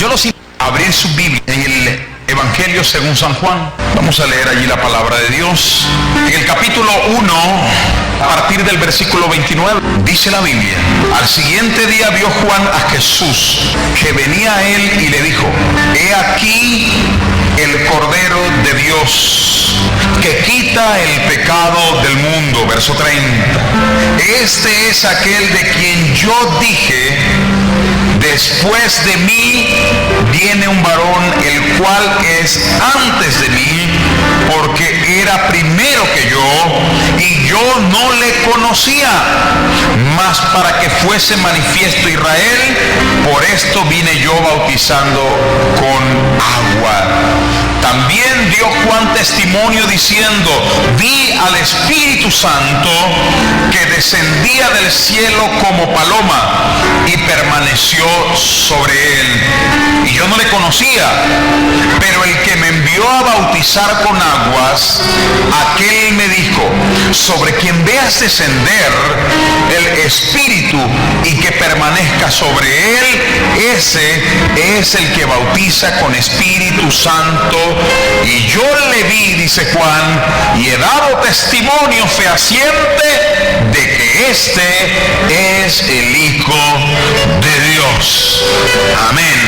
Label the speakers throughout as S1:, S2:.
S1: Yo los invito a abrir su Biblia en el Evangelio según San Juan. Vamos a leer allí la palabra de Dios. En el capítulo 1, a partir del versículo 29, dice la Biblia: al siguiente día vio Juan a Jesús, que venía a él y le dijo: he aquí el Cordero de Dios, que quita el pecado del mundo. Verso 30. Este es aquel de quien yo dije: después de mí viene un varón, el cual es antes de mí, porque era primero que yo, y yo no le conocía. Mas para que fuese manifiesto Israel, por esto vine yo bautizando con agua. También dio Juan testimonio diciendo: vi al Espíritu Santo que descendía del cielo como paloma y permaneció sobre él. Y yo no le conocía, pero el que me envió a bautizar con aguas, aquel me dijo: sobre quien veas descender el Espíritu y que permanezca sobre él, ese es el que bautiza con Espíritu Santo. Y yo le vi, dice Juan, y he dado testimonio fehaciente de que este es el Hijo de Dios. Amén.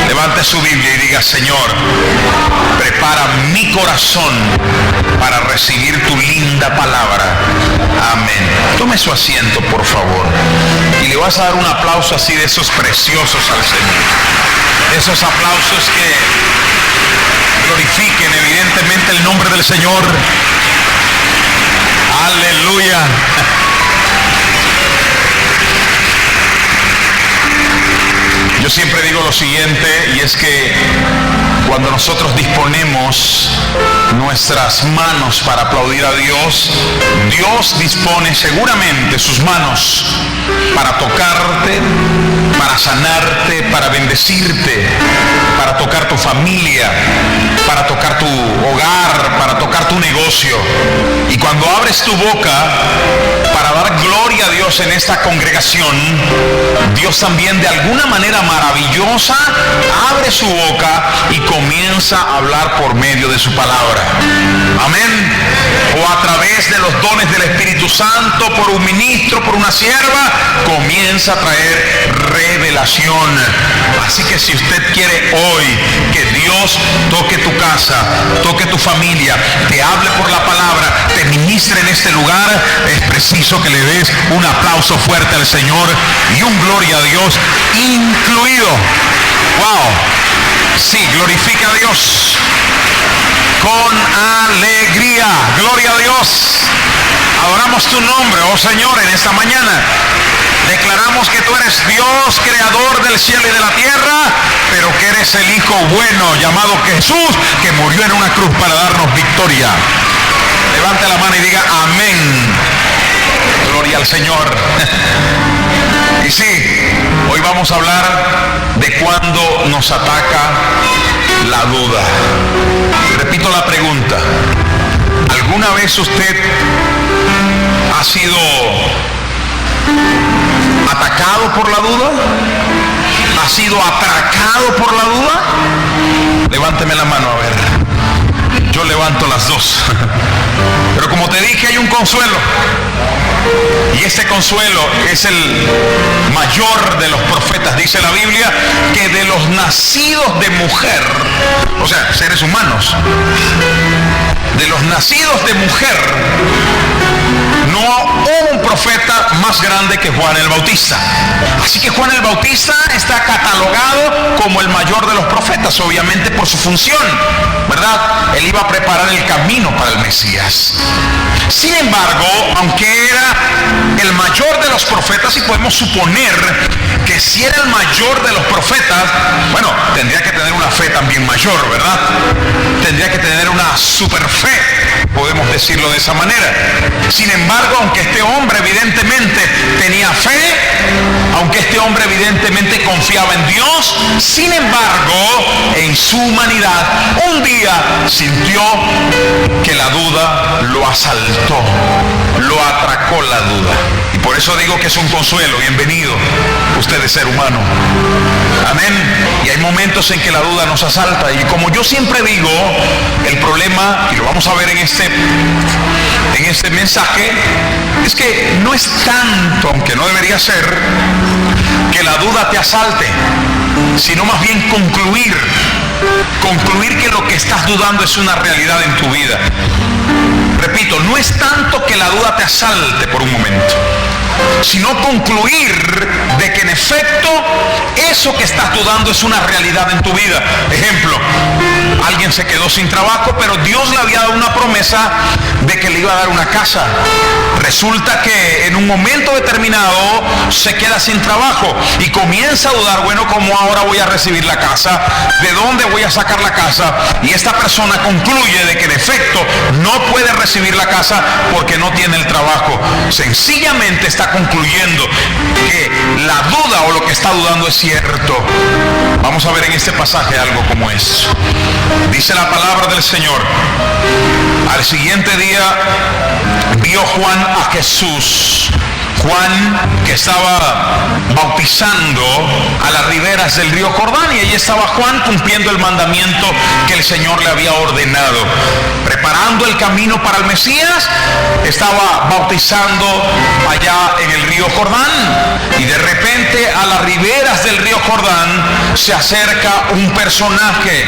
S1: Levante su Biblia y diga: Señor, prepara mi corazón para recibir tu linda palabra. Amén. Tome su asiento, por favor, y le vas a dar un aplauso así de esos preciosos al Señor. Esos aplausos que glorifiquen evidentemente el nombre del Señor. Aleluya. Yo siempre digo lo siguiente, y es que cuando nosotros disponemos nuestras manos para aplaudir a Dios, Dios dispone seguramente sus manos para tocarte, para sanarte, para bendecirte, para tocar tu familia, para tocar tu hogar, para tocar tu negocio. Y cuando abres tu boca para dar gloria a Dios en esta congregación, Dios también de alguna manera maravillosa abre su boca y comienza a hablar por medio de su palabra. Amén. O a través de los dones del Espíritu Santo, por un ministro, por una sierva, comienza a traer revelación. Así que si usted quiere hoy que Dios toque tu casa, toque tu familia, te hable por la palabra, te ministre en este lugar, es preciso que le des un aplauso fuerte al Señor y un gloria a Dios incluido. Wow. Sí, glorifica a Dios con alegría. Gloria a Dios. Adoramos tu nombre, oh Señor, en esta mañana. Declaramos que tú eres Dios, creador del cielo y de la tierra, pero que eres el Hijo bueno llamado Jesús, que murió en una cruz para darnos victoria. Levante la mano y diga amén. Gloria al Señor. Y sí, hoy vamos a hablar de cuando nos ataca la duda. Repito la pregunta: ¿alguna vez usted ha sido atacado por la duda? ¿Ha sido atracado por la duda? Levánteme la mano, a ver. Yo levanto las dos. Pero como te dije, hay un consuelo. Y este consuelo es el mayor de los profetas. Dice la Biblia que de los nacidos de mujer, o sea, seres humanos, de los nacidos de mujer, no hubo un profeta más grande que Juan el Bautista. Así que Juan el Bautista está catalogado como el mayor de los profetas, obviamente por su función, ¿verdad? Él iba a preparar el camino para el Mesías. Sin embargo, aunque era el mayor de los profetas, y podemos suponer que si era el mayor de los profetas, bueno, tendría que tener una fe también mayor, ¿verdad? Tendría que tener una super fe, podemos decirlo de esa manera. Sin embargo, aunque este hombre evidentemente tenía fe, aunque este hombre evidentemente confiaba en Dios, sin embargo, en su humanidad, un día sintió que la duda lo asaltó, lo atracó la duda. Y por eso digo que es un consuelo. Bienvenido, usted es ser humano. Amén. momentos en que la duda nos asalta, y como yo siempre digo, el problema, y lo vamos a ver en este mensaje, es que no es tanto, aunque no debería ser, que la duda te asalte, sino más bien concluir que lo que estás dudando es una realidad en tu vida. Repito, no es tanto que la duda te asalte por un momento, sino concluir de que en efecto eso que estás dudando es una realidad en tu vida. Ejemplo, alguien se quedó sin trabajo, pero Dios le había dado una promesa de que le iba a dar una casa. Resulta que en un momento determinado se queda sin trabajo y comienza a dudar, bueno, ¿cómo ahora voy a recibir la casa? ¿De dónde voy a sacar la casa? Y esta persona concluye de que en efecto no puede recibir la casa porque no tiene el trabajo. Sencillamente está concluyendo que la duda o lo que está dudando es cierto. Vamos a ver en este pasaje algo como es. Dice la palabra del Señor: al siguiente día vio Juan a Jesús. Juan, que estaba bautizando a las riberas del río Jordán, y allí estaba Juan cumpliendo el mandamiento que el Señor le había ordenado, preparando el camino para el Mesías. Estaba bautizando allá en el río Jordán, y de repente a las riberas del río Jordán se acerca un personaje.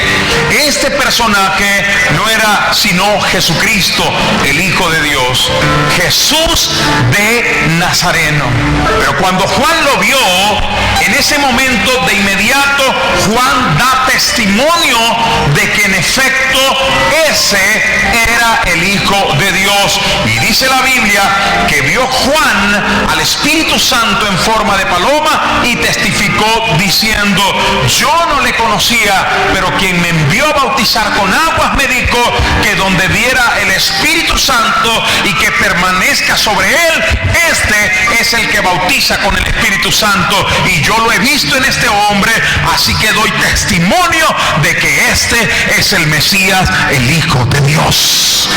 S1: Este personaje no era sino Jesucristo, el Hijo de Dios, Jesús de Nazaret. Pero cuando Juan lo vio, en ese momento de inmediato Juan da testimonio de que en efecto ese era el Hijo de Dios. Y dice la Biblia que vio Juan al Espíritu Santo en forma de paloma y testificó diciendo: yo no le conocía, pero quien me envió a bautizar con aguas me dijo que donde viera el Espíritu Santo y que permanezca sobre él, este es el que bautiza con el Espíritu Santo, y yo lo he visto en este hombre, así que doy testimonio de que este es el Mesías, el Hijo de Dios.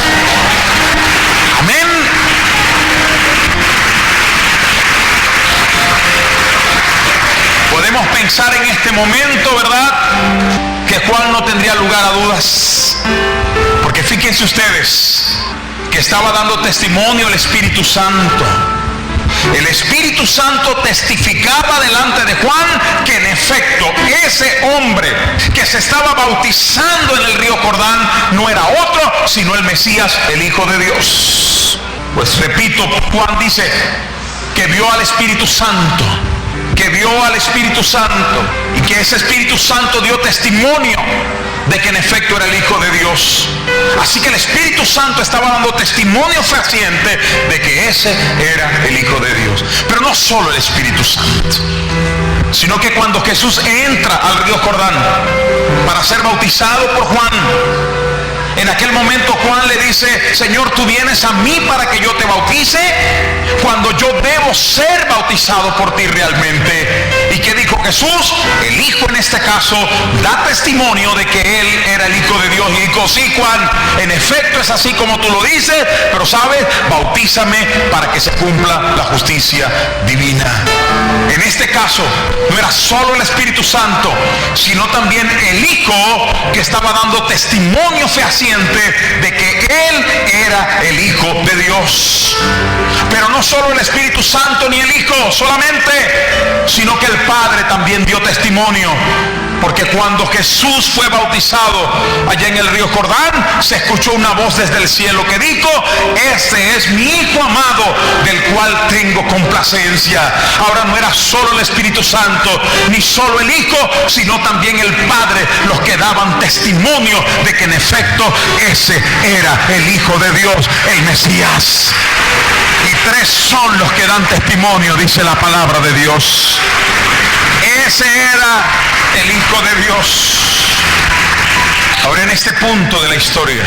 S1: Amén. Podemos pensar en este momento, ¿verdad?, que Juan no tendría lugar a dudas, porque fíjense ustedes que estaba dando testimonio el Espíritu Santo. El Espíritu Santo testificaba delante de Juan que en efecto ese hombre que se estaba bautizando en el río Jordán no era otro sino el Mesías, el Hijo de Dios. Pues repito, Juan dice que vio al Espíritu Santo, y que ese Espíritu Santo dio testimonio de que en efecto era el Hijo de Dios. Así que el Espíritu Santo estaba dando testimonio fehaciente de que ese era el Hijo de Dios. Pero no solo el Espíritu Santo, sino que cuando Jesús entra al río Jordán para ser bautizado por Juan, en aquel momento Juan le dice: Señor, tú vienes a mí para que yo te bautice, cuando yo debo ser bautizado por ti realmente. ¿Y qué dijo Jesús? El Hijo, en este caso, da testimonio de que Él era el Hijo de Dios, y dijo: sí, Juan, en efecto es así como tú lo dices, pero sabes, bautízame para que se cumpla la justicia divina. En este caso no era solo el Espíritu Santo, sino también el Hijo, que estaba dando testimonio fehaciente de que Él era el Hijo de Dios. Pero no solo el Espíritu Santo ni el Hijo solamente, sino que el Padre también dio testimonio, porque cuando Jesús fue bautizado allá en el río Jordán, se escuchó una voz desde el cielo que dijo: este es mi Hijo amado, del cual tengo complacencia. Ahora no era solo el Espíritu Santo ni solo el Hijo, sino también el Padre los que daban testimonio de que en efecto ese era el Hijo de Dios, el Mesías. Y tres son los que dan testimonio, dice la palabra de Dios. Ese era el Hijo de Dios. Ahora, en este punto de la historia,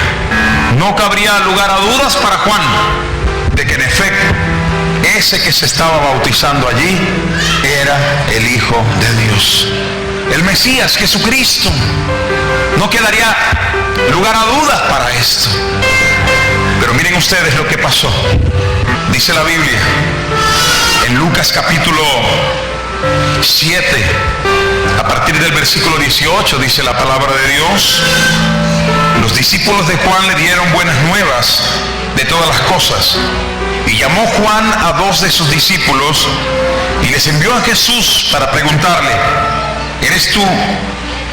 S1: no cabría lugar a dudas para Juan de que en efecto ese que se estaba bautizando allí era el Hijo de Dios, el Mesías, Jesucristo. No quedaría lugar a dudas para esto. Pero miren ustedes lo que pasó. Dice la Biblia en Lucas capítulo 7, a partir del versículo 18 dice la palabra de Dios: los discípulos de Juan le dieron buenas nuevas de todas las cosas. Y llamó Juan a 2 de sus discípulos y les envió a Jesús para preguntarle: ¿eres tú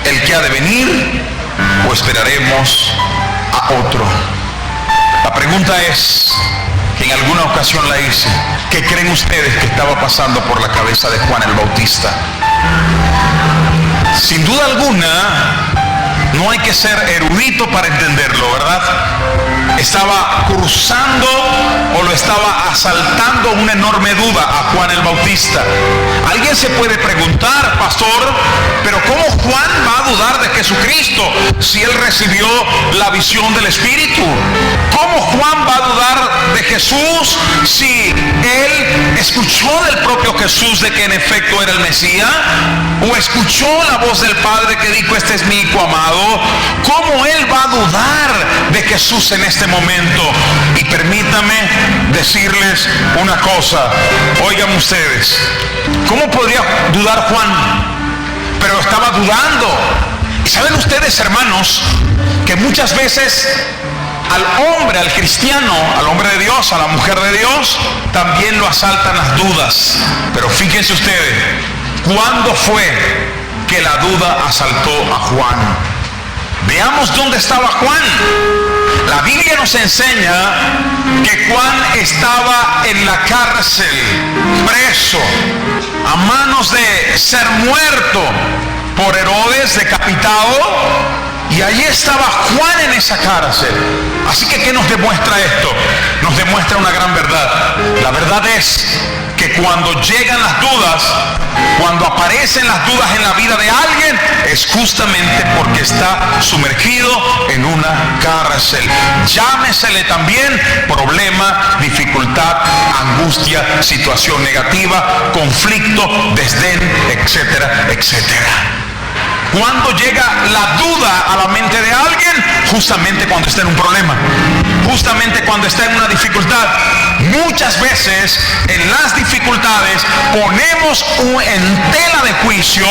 S1: el que ha de venir o esperaremos a otro? La pregunta es, que en alguna ocasión la hice: ¿qué creen ustedes que estaba pasando por la cabeza de Juan el Bautista? Sin duda alguna, no hay que ser erudito para entenderlo, ¿verdad? Estaba cruzando o lo estaba asaltando una enorme duda a Juan el Bautista. Alguien se puede preguntar: pastor, pero ¿cómo Juan va a dudar de Jesucristo si él recibió la visión del Espíritu? ¿Cómo Juan va a dudar de Jesús si él escuchó del propio Jesús de que en efecto era el Mesías? ¿O escuchó la voz del Padre que dijo: este es mi Hijo amado? ¿Cómo él va a dudar de Jesús en este momento? Y permítame decirles una cosa, oigan ustedes, ¿cómo podría dudar Juan? Pero estaba dudando. Y saben ustedes, hermanos, que muchas veces al hombre, al cristiano, al hombre de Dios, a la mujer de Dios, también lo asaltan las dudas. Pero fíjense ustedes, ¿cuándo fue que la duda asaltó a Juan? Veamos dónde estaba Juan. La Biblia nos enseña que Juan estaba en la cárcel, preso, a manos de ser muerto por Herodes, decapitado. Y allí estaba Juan en esa cárcel. Así que ¿qué nos demuestra esto? Nos demuestra una gran verdad. La verdad es que cuando llegan las dudas, cuando aparecen las dudas en la vida de alguien, es justamente porque está sumergido en una cárcel. Llámesele también problema, dificultad, angustia, situación negativa, conflicto, desdén, etcétera, etcétera. Cuando llega la duda a la mente de alguien, justamente cuando está en un problema, justamente cuando está en una dificultad. Muchas veces en las dificultades ponemos en tela de juicio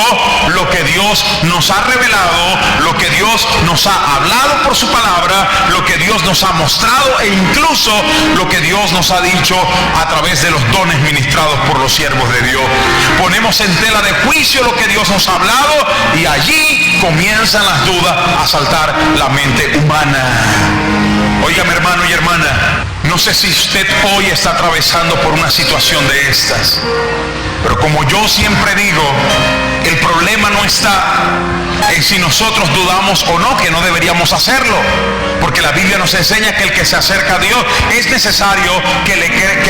S1: lo que Dios nos ha revelado, lo que Dios nos ha hablado por su palabra, lo que Dios nos ha mostrado e incluso lo que Dios nos ha dicho a través de los dones ministrados por los siervos de Dios. Ponemos en tela de juicio lo que Dios nos ha hablado y allí comienzan las dudas a asaltar la mente humana. Óigame, hermano y hermana, no sé si usted hoy está atravesando por una situación de estas, pero como yo siempre digo, el problema no está en si nosotros dudamos o no, que no deberíamos hacerlo, porque la Biblia nos enseña que el que se acerca a Dios es necesario que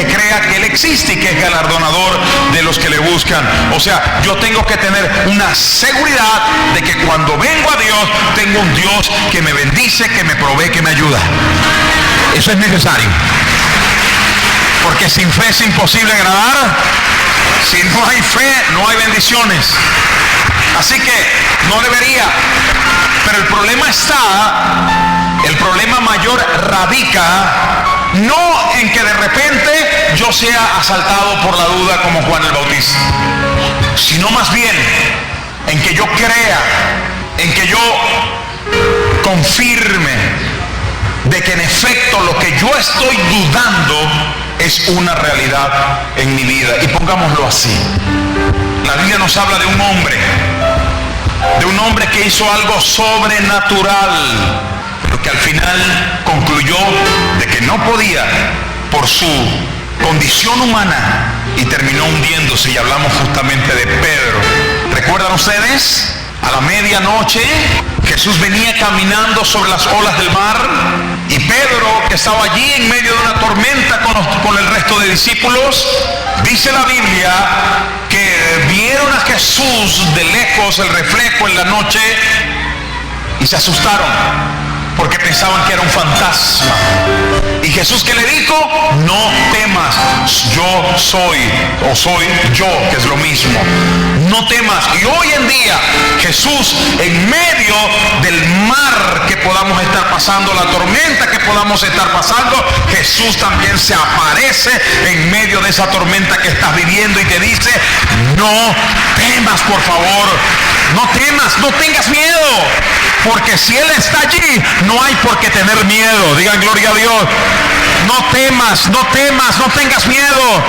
S1: crea que Él existe y que es galardonador de los que le buscan. O sea, yo tengo que tener una seguridad de que cuando vengo a Dios, tengo un Dios que me bendice, que me provee, que me ayuda. Eso es necesario, porque sin fe es imposible agradar. Si no hay fe, no hay bendiciones. Así que no debería. Pero el problema mayor radica no en que de repente yo sea asaltado por la duda como Juan el Bautista, sino más bien en que yo crea, en que yo confirme de que en efecto lo que yo estoy dudando es una realidad en mi vida. Y pongámoslo así, la Biblia nos habla de un hombre que hizo algo sobrenatural, pero que al final concluyó de que no podía por su condición humana y terminó hundiéndose. Y hablamos justamente de Pedro. ¿Recuerdan ustedes? A la medianoche Jesús venía caminando sobre las olas del mar y Pedro, que estaba allí en medio de una tormenta con el resto de discípulos, dice la Biblia que vieron a Jesús de lejos, el reflejo en la noche, y se asustaron porque pensaban que era un fantasma. Y Jesús, ¿qué le dijo? No temas, yo soy, o soy yo, que es lo mismo. No temas. Y hoy en día Jesús, en medio del mar que podamos estar pasando, la tormenta que podamos estar pasando, Jesús también se aparece en medio de esa tormenta que estás viviendo y te dice: no temas, por favor, no temas, no tengas miedo, porque si Él está allí, no hay por qué tener miedo. Digan gloria a Dios. No temas, no temas, no tengas miedo.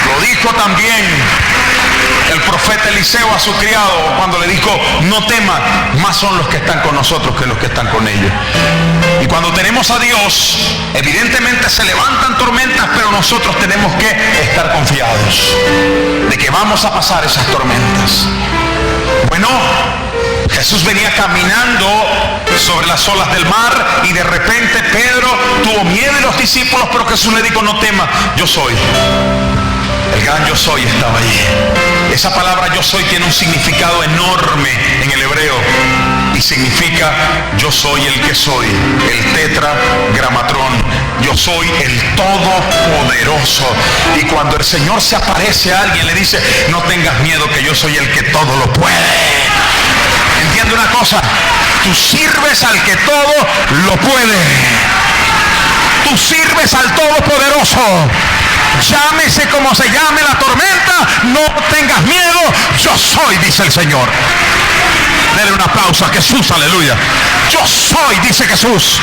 S1: Lo dijo también el profeta Eliseo a su criado cuando le dijo: no temas, más son los que están con nosotros que los que están con ellos. Y cuando tenemos a Dios, evidentemente se levantan tormentas, pero nosotros tenemos que estar confiados de que vamos a pasar esas tormentas. Bueno, Jesús venía caminando sobre las olas del mar y de repente Pedro tuvo miedo y los discípulos, pero Jesús le dijo: no temas, yo soy. El gran yo soy estaba allí. Esa palabra yo soy tiene un significado enorme en el hebreo y significa: yo soy el que soy, el tetragramatrón. Yo soy el todopoderoso. Y cuando el Señor se aparece a alguien, le dice: no tengas miedo, que yo soy el que todo lo puede. Entiende una cosa: tú sirves al que todo lo puede. Tú sirves al todopoderoso. Llámese como se llame la tormenta, no tengas miedo, yo soy, dice el Señor. Dele un aplauso a Jesús, aleluya. Yo soy, dice Jesús.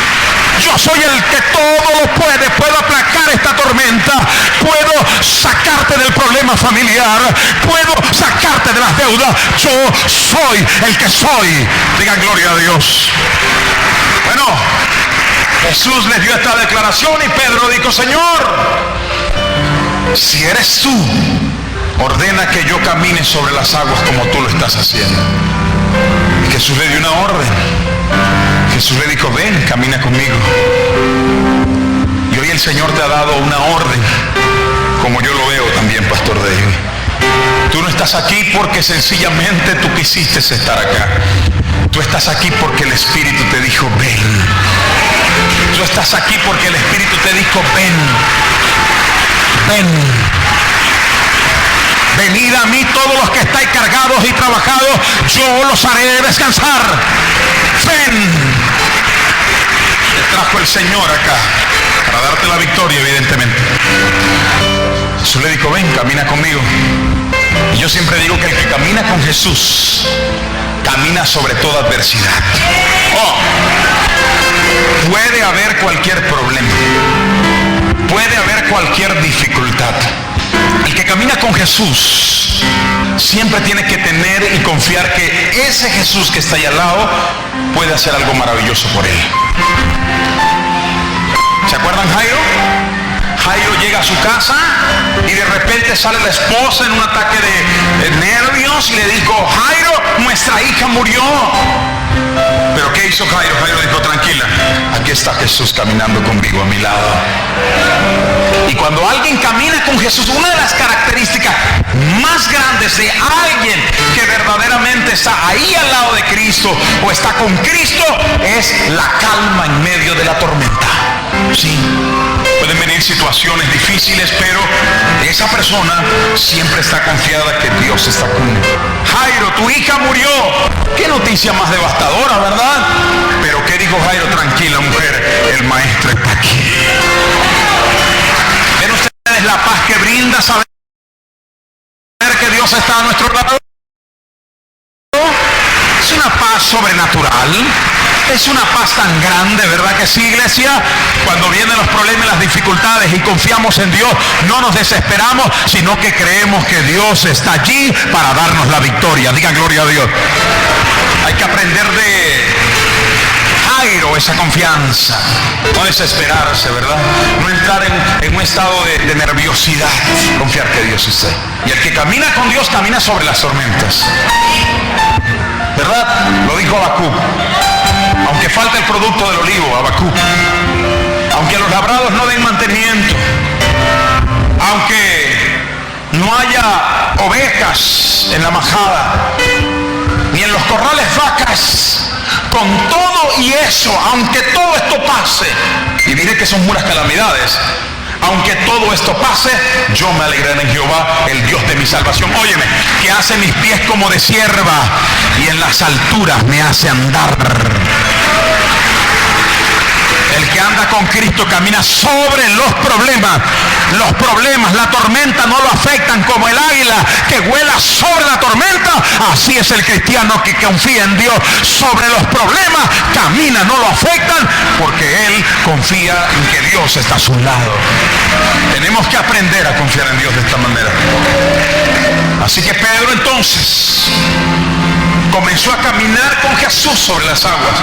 S1: Yo soy el que todo lo puede. Puedo aplacar esta tormenta. Puedo sacarte del problema familiar. Puedo sacarte de las deudas. Yo soy el que soy. Digan gloria a Dios. Bueno, Jesús les dio esta declaración y Pedro dijo: Señor, si eres tú, ordena que yo camine sobre las aguas como tú lo estás haciendo. Y Jesús le dio una orden. Jesús le dijo: ven, camina conmigo. Y hoy el Señor te ha dado una orden, como yo lo veo también, Pastor David. Tú no estás aquí porque sencillamente tú quisiste estar acá. Tú estás aquí porque el Espíritu te dijo: ven. Tú estás aquí porque el Espíritu te dijo: ven. Ven. Venid a mí todos los que estáis cargados y trabajados, yo los haré descansar. Ven. Te trajo el Señor acá para darte la victoria, evidentemente. Jesús le dijo: ven, camina conmigo. Y yo siempre digo que el que camina con Jesús camina sobre toda adversidad. Puede haber cualquier problema, puede haber cualquier dificultad. El que camina con Jesús siempre tiene que tener y confiar que ese Jesús que está ahí al lado puede hacer algo maravilloso por él. ¿Se acuerdan Jairo? Jairo llega a su casa y de repente sale la esposa en un ataque de nervios y le dijo: Jairo, nuestra hija murió. ¿Pero qué hizo Jairo? Jairo dijo: tranquila, aquí está Jesús caminando conmigo a mi lado. Y cuando alguien camina con Jesús, una de las características más grandes de alguien que verdaderamente está ahí al lado de Cristo o está con Cristo es la calma en medio de la tormenta. Sí, pueden venir situaciones difíciles, pero esa persona siempre está confiada que Dios está con él. Jairo, tu hija murió. Qué noticia más devastadora, ¿verdad? Pero ¿qué dijo Jairo? Tranquila, mujer, el maestro está aquí. ¿Ven ustedes la paz que brinda saber que Dios está a nuestro lado? Es una paz sobrenatural. Es una paz tan grande, ¿verdad que sí, iglesia? Cuando vienen los problemas y las dificultades y confiamos en Dios, no nos desesperamos, sino que creemos que Dios está allí para darnos la victoria. Digan gloria a Dios. Hay que aprender de Jairo esa confianza, no desesperarse, ¿verdad? No entrar en un estado de nerviosidad, confiar que Dios está ahí. Y el que camina con Dios camina sobre las tormentas, ¿verdad? Lo dijo Habacuc. Aunque falte el producto del olivo, Habacuc, aunque los labrados no den mantenimiento, aunque no haya ovejas en la majada, ni en los corrales vacas, con todo y eso, aunque todo esto pase, y diré que son puras calamidades, aunque todo esto pase, yo me alegraré en Jehová, el Dios de mi salvación. Óyeme, que hace mis pies como de sierva y en las alturas me hace andar. El que anda con Cristo camina sobre los problemas. Los problemas, la tormenta no lo afectan como el águila que vuela sobre la tormenta. Así es el cristiano que confía en Dios. Sobre los problemas camina, no lo afectan porque él confía en que Dios está a su lado. Tenemos que aprender a confiar en Dios de esta manera. Así que Pedro entonces comenzó a caminar con Jesús sobre las aguas.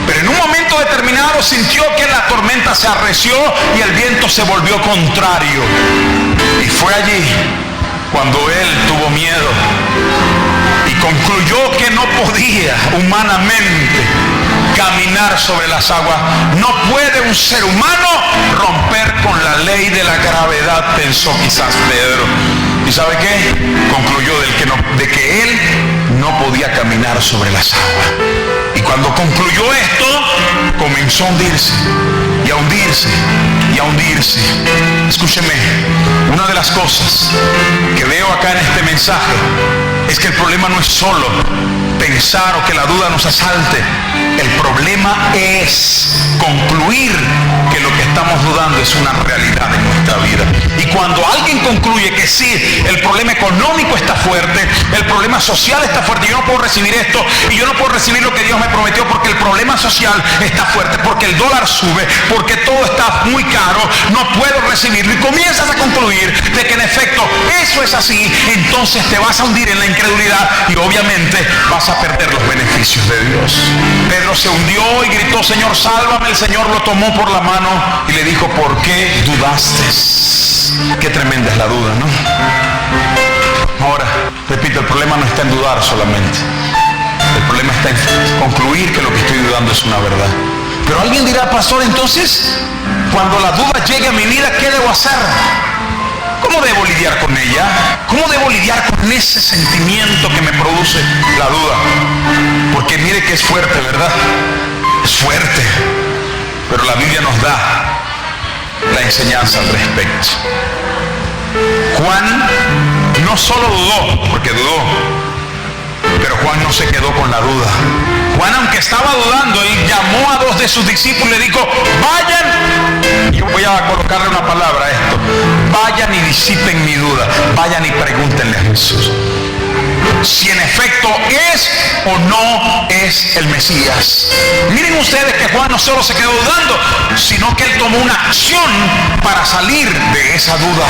S1: Pero en un momento determinado sintió que la tormenta se arreció y el viento se volvió contrario. Y fue allí cuando él tuvo miedo y concluyó que no podía humanamente caminar sobre las aguas. No puede un ser humano romper con la ley de la gravedad, pensó quizás Pedro. ¿Y sabe qué? Concluyó de que él no podía caminar sobre las aguas. Y cuando concluyó esto, comenzó a hundirse, y a hundirse, y a hundirse. Escúcheme, una de las cosas que veo acá en este mensaje es que el problema no es solo pensar o que la duda nos asalte. El problema es concluir que lo que estamos dudando es una realidad en nuestra vida. Y cuando alguien concluye que sí, el problema económico está fuerte, el problema social está fuerte, yo no puedo recibir esto y yo no puedo recibir lo que Dios me prometió porque el problema social está fuerte, porque el dólar sube, porque todo está muy caro, no puedo recibirlo, y comienzas a concluir de que en efecto eso es así, entonces te vas a hundir en la incredulidad y obviamente vas a perder los beneficios de Dios. Pedro se hundió y gritó: Señor, sálvame. El Señor lo tomó por la mano y le dijo: ¿por qué dudaste? Qué tremenda es la duda, ¿no? Ahora, repito, el problema no está en dudar solamente. El problema está en concluir que lo que estoy dudando es una verdad. Pero alguien dirá: pastor, entonces, cuando la duda llegue a mi vida, ¿qué debo hacer? ¿Cómo debo lidiar con ella? ¿Cómo debo lidiar con ese sentimiento que me produce la duda? Porque mire que es fuerte, ¿verdad? Es fuerte. Pero la Biblia nos da la enseñanza al respecto. Juan no solo dudó, porque dudó, pero Juan no se quedó con la duda. Juan, aunque estaba dudando, él llamó a 2 de sus discípulos y le dijo: vayan, yo voy a colocarle una palabra a esto, vayan y disipen mi duda, vayan y pregúntenle a Jesús si en efecto es o no es el Mesías. Miren ustedes que Juan no solo se quedó dudando, sino que él tomó una acción para salir de esa duda.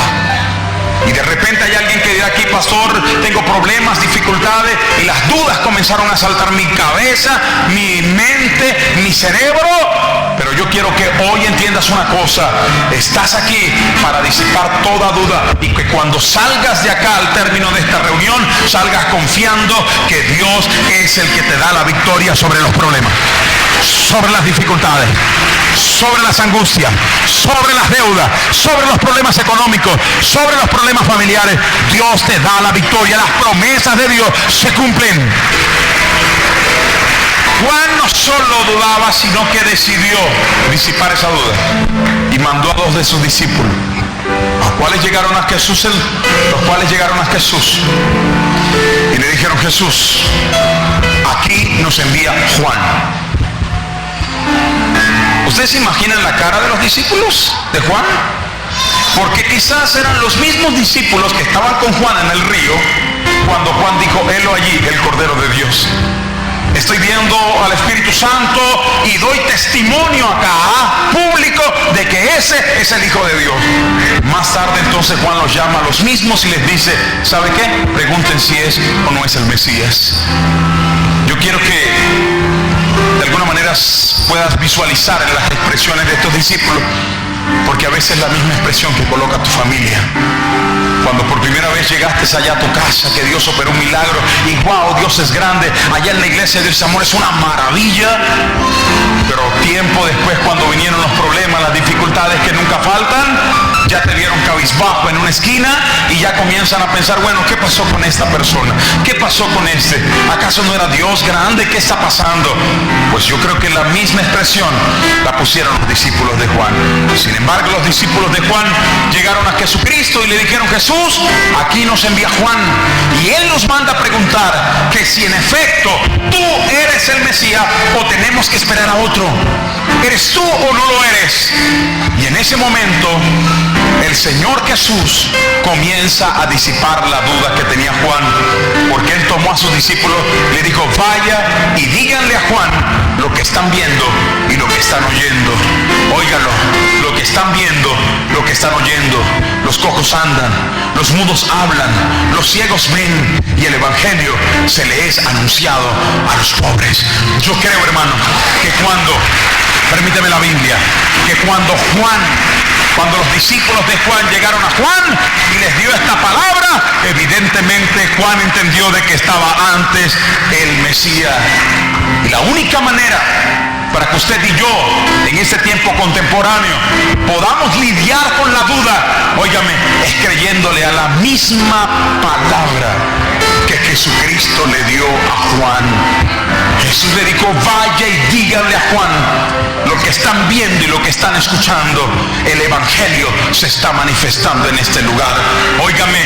S1: Y de repente hay alguien que dirá aquí: pastor, tengo problemas, dificultades, y las dudas comenzaron a saltar mi cabeza, mi mente, mi cerebro. Pero yo quiero que hoy entiendas una cosa: estás aquí para disipar toda duda, y que cuando salgas de acá al término de esta reunión, salgas confiando que Dios es el que te da la victoria sobre los problemas, sobre las dificultades, sobre las angustias, sobre las deudas, sobre los problemas económicos, sobre los problemas familiares. Dios te da la victoria. Las promesas de Dios se cumplen. Juan no solo dudaba, sino que decidió disipar esa duda y mandó a 2 de sus discípulos, los cuales llegaron a Jesús y le dijeron: Jesús, aquí nos envía Juan. ¿Ustedes se imaginan la cara de los discípulos de Juan? Porque quizás eran los mismos discípulos que estaban con Juan en el río cuando Juan dijo: helo allí, el Cordero de Dios. Estoy viendo al Espíritu Santo y doy testimonio acá público de que ese es el Hijo de Dios. Más tarde entonces Juan los llama a los mismos y les dice: ¿sabe qué? Pregunten si es o no es el Mesías. Yo quiero que de alguna manera puedas visualizar en las expresiones de estos discípulos, porque a veces la misma expresión que coloca tu familia. Cuando por primera vez llegaste allá a tu casa, que Dios operó un milagro y wow, Dios es grande, allá en la iglesia de Dios Amor es una maravilla. Pero tiempo después, cuando vinieron los problemas, las dificultades que nunca faltan, ya te vieron cabizbajo en una esquina y ya comienzan a pensar, bueno, ¿qué pasó con esta persona? ¿Qué pasó con este? ¿Acaso no era Dios grande? ¿Qué está pasando? Pues yo creo que la misma expresión la pusieron los discípulos de Juan. Sin embargo, los discípulos de Juan llegaron a Jesucristo y le dijeron: Jesús, aquí nos envía Juan y él nos manda a preguntar que si en efecto tú eres el Mesías o tenemos que esperar a otro. ¿Eres tú o no lo eres? Y en ese momento el Señor Jesús comienza a disipar la duda que tenía Juan, porque él tomó a sus discípulos y le dijo: vaya y díganle a Juan lo que están viendo y lo que están oyendo. Óigalo, lo que están viendo, lo que están oyendo. Los cojos andan, los mudos hablan, los ciegos ven y el evangelio se le es anunciado a los pobres. Yo creo, hermano, que permíteme la Biblia, que cuando los discípulos de Juan llegaron a Juan y les dio esta palabra, evidentemente Juan entendió de que estaba antes el Mesías. Y la única manera para que usted y yo en este tiempo contemporáneo podamos lidiar con la duda, óigame, es creyéndole a la misma palabra que Jesucristo le dio a Juan. Jesús le dijo: vaya y díganle a Juan lo que están viendo y lo que están escuchando. El evangelio se está manifestando en este lugar. Óigame,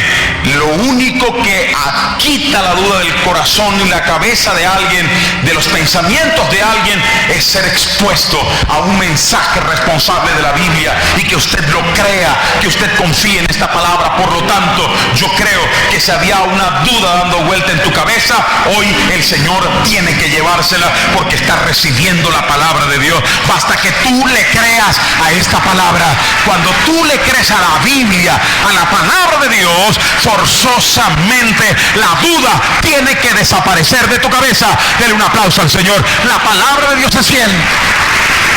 S1: lo único que quita la duda del corazón y la cabeza de alguien, de los pensamientos de alguien, es ser expuesto a un mensaje responsable de la Biblia y que usted lo crea, que usted confíe en esta palabra. Por lo tanto, yo creo que si había una duda dando vuelta en tu cabeza, hoy el Señor tiene que llevársela, porque está recibiendo la palabra de Dios. Basta que tú le creas a esta palabra. Cuando tú le crees a la Biblia, a la palabra de Dios, forzosamente la duda tiene que desaparecer de tu cabeza. Dele un aplauso al Señor. La palabra de Dios es fiel.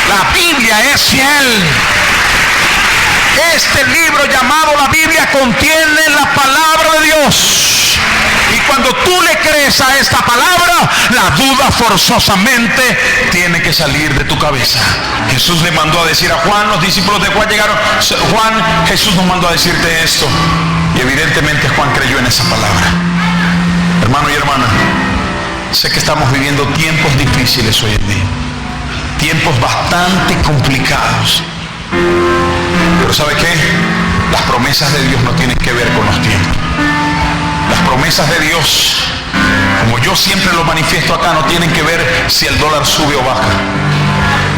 S1: La Biblia es fiel. Este libro llamado la Biblia contiene la palabra de Dios. Y cuando tú le crees a esta palabra, la duda forzosamente tiene que salir de tu cabeza. Jesús le mandó a decir a Juan, los discípulos de Juan llegaron: Juan, Jesús nos mandó a decirte esto. Y evidentemente Juan creyó en esa palabra. Hermano y hermana, sé que estamos viviendo tiempos difíciles hoy en día, tiempos bastante complicados. Pero ¿sabe qué? Las promesas de Dios no tienen que ver con los tiempos. Las promesas de Dios, como yo siempre lo manifiesto acá, no tienen que ver si el dólar sube o baja.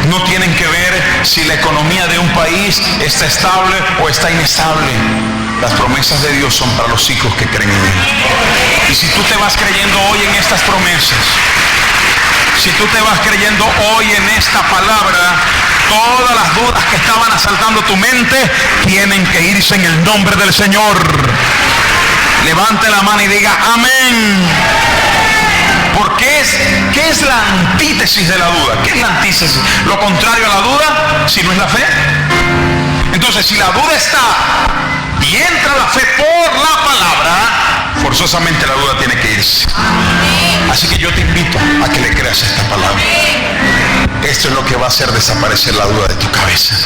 S1: No tienen que ver si la economía de un país está estable o está inestable. Las promesas de Dios son para los hijos que creen en Él. Y si tú te vas creyendo hoy en estas promesas, si tú te vas creyendo hoy en esta palabra, todas las dudas que estaban asaltando tu mente tienen que irse en el nombre del Señor. Levante la mano y diga amén. Porque ¿qué es la antítesis de la duda? ¿Qué es la antítesis? Lo contrario a la duda, si no es la fe. Entonces, si la duda está y entra la fe por la palabra, forzosamente la duda tiene que irse. Así que yo te invito a que le creas esta palabra. Esto es lo que va a hacer desaparecer la duda de tu cabeza.